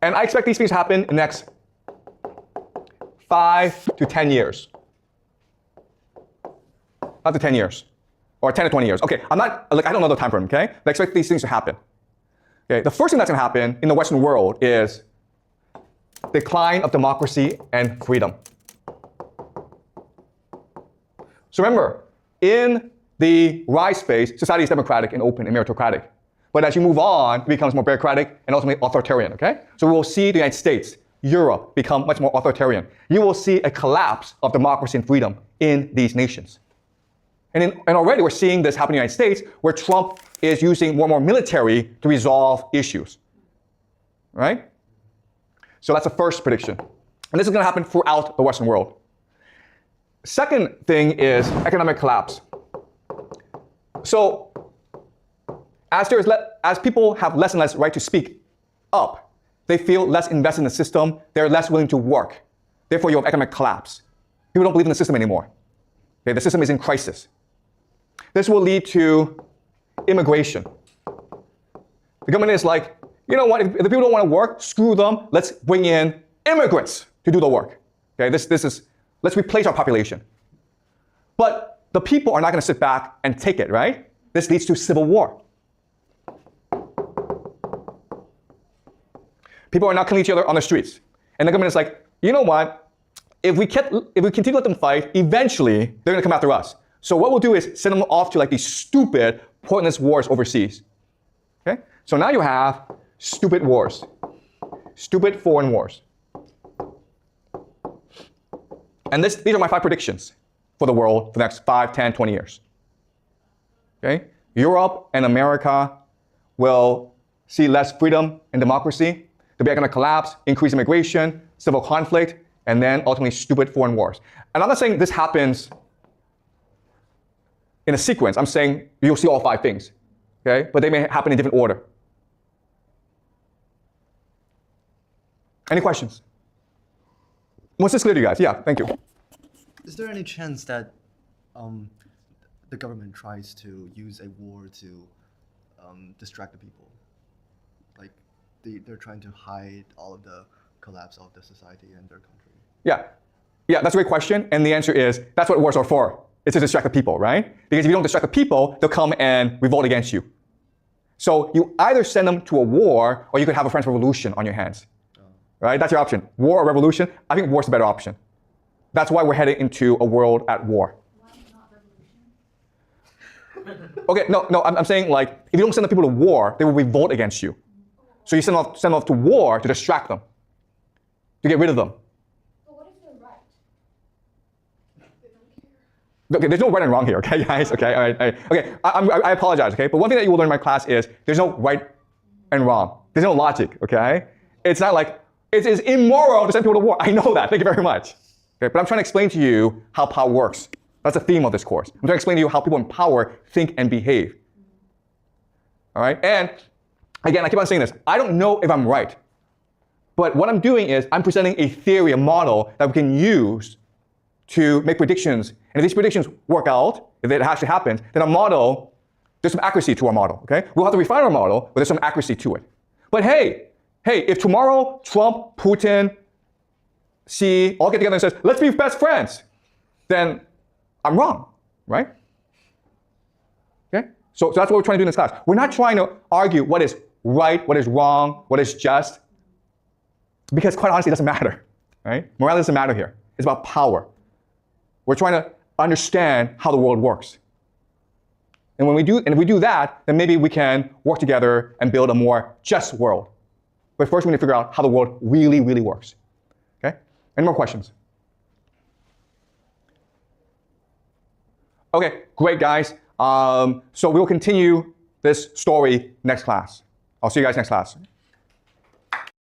And I expect these things to happen in the next 5 to 10 years. Up to 10 years. Or 10 to 20 years. Okay, I don't know the time frame, okay? But I expect these things to happen. Okay, the first thing that's going to happen in the Western world is decline of democracy and freedom. So remember, in the rise phase, society is democratic and open and meritocratic. But as you move on, it becomes more bureaucratic and ultimately authoritarian, okay? So we will see the United States, Europe become much more authoritarian. You will see a collapse of democracy and freedom in these nations. And already we're seeing this happen in the United States, where Trump is using more and more military to resolve issues, right? So that's the first prediction. And this is going to happen throughout the Western world. Second thing is economic collapse. So as people have less and less right to speak up, they feel less invested in the system, they're less willing to work. Therefore, you have economic collapse. People don't believe in the system anymore. Okay, the system is in crisis. This will lead to immigration. The government is like, you know what, if the people don't want to work, screw them, let's bring in immigrants to do the work. Okay, let's replace our population. But the people are not going to sit back and take it, right? This leads to civil war. People are not killing each other on the streets. And the government is like, you know what, if we continue to let them fight, eventually they're going to come after us. So what we'll do is send them off to like these stupid, pointless wars overseas. Okay? So now you have stupid wars, stupid foreign wars. And these are my 5 predictions for the world for the next 5, 10, 20 years. Okay? Europe and America will see less freedom and democracy. There'll be economic collapse, increased immigration, civil conflict, and then ultimately stupid foreign wars. And I'm not saying this happens in a sequence. I'm saying you'll see all 5 things. Okay? But they may happen in different order. Any questions? Was this clear to you guys? Yeah, thank you. Is there any chance that the government tries to use a war to distract the people? Like they're trying to hide all of the collapse of the society and their country? Yeah, that's a great question. And the answer is, that's what wars are for. It's to distract the people, right? Because if you don't distract the people, they'll come and revolt against you. So you either send them to a war, or you could have a French Revolution on your hands. Right? That's your option. War or revolution? I think war's the better option. That's why we're heading into a world at war. Why not revolution? Okay, no, I'm saying, like, if you don't send the people to war, they will revolt against you. So you send them off to war to distract them, to get rid of them. But what if they're right? They don't care. Okay, there's no right and wrong here, okay, guys? Okay, all right. Okay, I apologize, okay? But one thing that you will learn in my class is there's no right and wrong. There's no logic, okay? It's not like, it is immoral to send people to war. I know that. Thank you very much. Okay, but I'm trying to explain to you how power works. That's the theme of this course. I'm trying to explain to you how people in power think and behave. All right? And again, I keep on saying this. I don't know if I'm right. But what I'm doing is I'm presenting a theory, a model that we can use to make predictions. And if these predictions work out, if it actually happens, then our model, there's some accuracy to our model. Okay? We'll have to refine our model, but there's some accuracy to it. But hey, if tomorrow Trump, Putin, Xi all get together and says, let's be best friends, then I'm wrong, right? Okay? So that's what we're trying to do in this class. We're not trying to argue what is right, what is wrong, what is just, because quite honestly, it doesn't matter, right? Morality doesn't matter here. It's about power. We're trying to understand how the world works. And if we do that, then maybe we can work together and build a more just world. But first we need to figure out how the world really, really works. Okay? Any more questions? Okay, great guys. So we will continue this story next class. I'll see you guys next class.